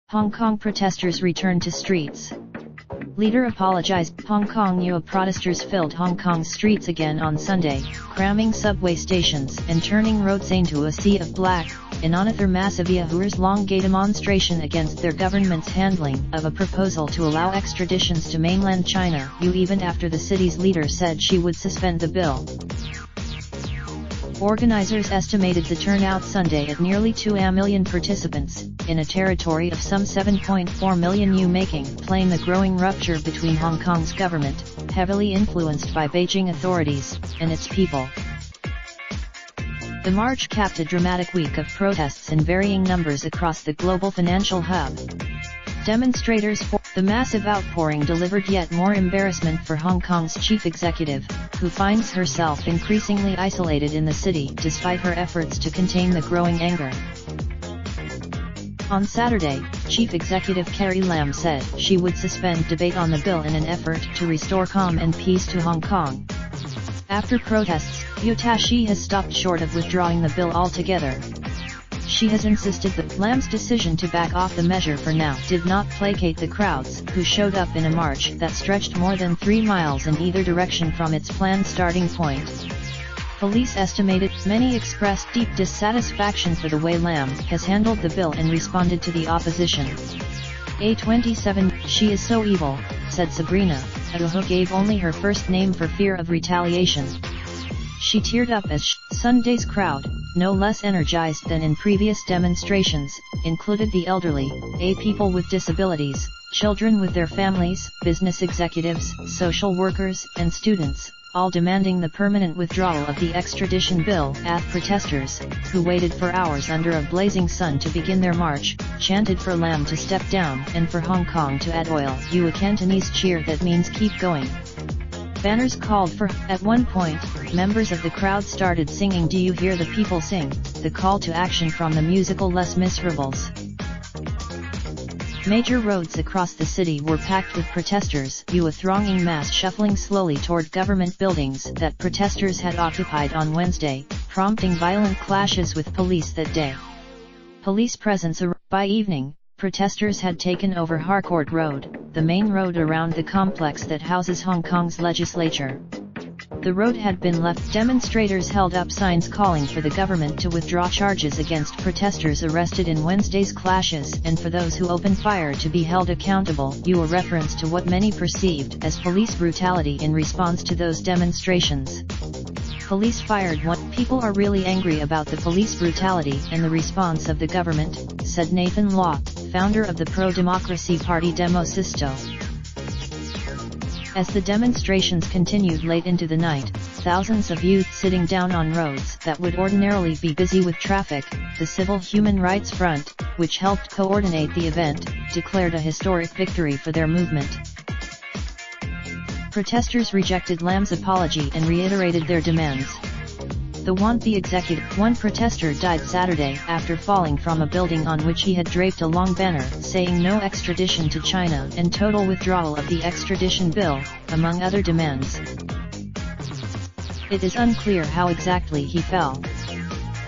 Hong Kong protesters return to streets. Leader apologized. Hong Kong UA protesters filled Hong Kong's streets again on Sunday, cramming subway stations and turning roads into a sea of black, in another massive years-long demonstration against their government's handling of a proposal to allow extraditions to mainland China, even after the city's leader said she would suspend the bill. Organizers estimated the turnout Sunday at nearly 2 million participants, in a territory of some 7.4 million, making plain the growing rupture between Hong Kong's government, heavily influenced by Beijing authorities, and its people. The march capped a dramatic week of protests in varying numbers across the global financial hub. Demonstrators for the massive outpouring delivered yet more embarrassment for Hong Kong's chief executive, who finds herself increasingly isolated in the city despite her efforts to contain the growing anger. On Saturday, Chief Executive Carrie Lam said she would suspend debate on the bill in an effort to restore calm and peace to Hong Kong. After protests, Yutashi has stopped short of withdrawing the bill altogether. She has insisted that Lam's decision to back off the measure for now did not placate the crowds who showed up in a march that stretched more than 3 miles in either direction from its planned starting point. Police estimated many expressed deep dissatisfaction for the way Lam has handled the bill and responded to the opposition. A27, she is so evil, said Sabrina, who gave only her first name for fear of retaliation. She teared up as Sunday's crowd, no less energized than in previous demonstrations, included the elderly, people with disabilities, children with their families, business executives, social workers, and students, all demanding the permanent withdrawal of the extradition bill. Protesters, who waited for hours under a blazing sun to begin their march, chanted for Lam to step down and for Hong Kong to add oil, a Cantonese cheer that means keep going. Banners called for. At one point, members of the crowd started singing "Do You Hear the People Sing?", the call to action from the musical Les Miserables. Major roads across the city were packed with protesters, a thronging mass shuffling slowly toward government buildings that protesters had occupied on Wednesday, prompting violent clashes with police that day. Police presence. By evening, protesters had taken over Harcourt Road, the main road around the complex that houses Hong Kong's legislature. The road had been left. Demonstrators held up signs calling for the government to withdraw charges against protesters arrested in Wednesday's clashes and for those who opened fire to be held accountable, a reference to what many perceived as police brutality in response to those demonstrations. Police fired one. People are really angry about the police brutality and the response of the government, said Nathan Law, founder of the pro-democracy party Demo Sisto. As the demonstrations continued late into the night, thousands of youth sitting down on roads that would ordinarily be busy with traffic, the Civil Human Rights Front, which helped coordinate the event, declared a historic victory for their movement. Protesters rejected Lam's apology and reiterated their demands. One protester died Saturday after falling from a building on which he had draped a long banner saying no extradition to China and total withdrawal of the extradition bill, among other demands. It is unclear how exactly he fell.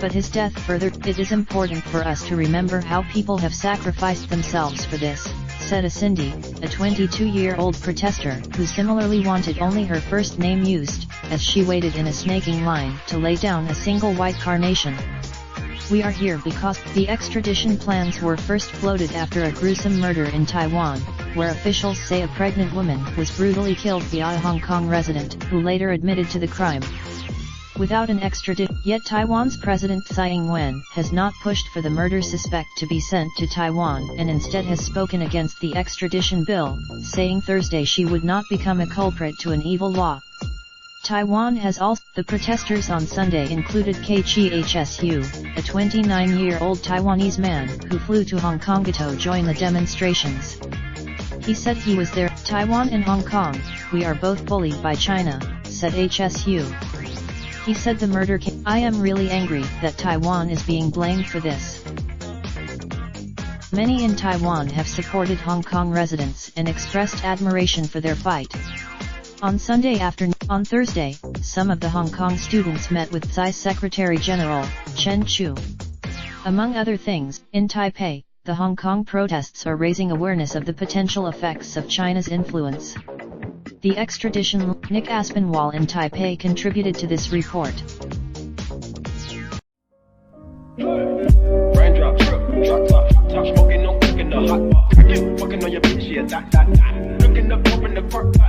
But his death furthered. It is important for us to remember how people have sacrificed themselves for this, said a Cindy, a 22-year-old protester who similarly wanted only her first name used, as she waited in a snaking line to lay down a single white carnation. We are here because the extradition plans were first floated after a gruesome murder in Taiwan, where officials say a pregnant woman was brutally killed by a Hong Kong resident who later admitted to the crime. Without an extradition, yet Taiwan's President Tsai Ing-wen has not pushed for the murder suspect to be sent to Taiwan and instead has spoken against the extradition bill, saying Thursday she would not become a culprit to an evil law. Taiwan has also. The protesters on Sunday included KCHSU, a 29-year-old Taiwanese man who flew to Hong Kong to join the demonstrations. He said he was there. Taiwan and Hong Kong, we are both bullied by China, said HSU. He said the murder case. I am really angry that Taiwan is being blamed for this. Many in Taiwan have supported Hong Kong residents and expressed admiration for their fight. On Thursday, some of the Hong Kong students met with Tsai's Secretary General, Chen Chu. Among other things, in Taipei, the Hong Kong protests are raising awareness of the potential effects of China's influence. The extradition. Nick Aspinwall in Taipei contributed to this report. Raindrop, drop top smoking, no cooking the hot pot. Fucking on your bitch, yeah, that. Looking up, open the park.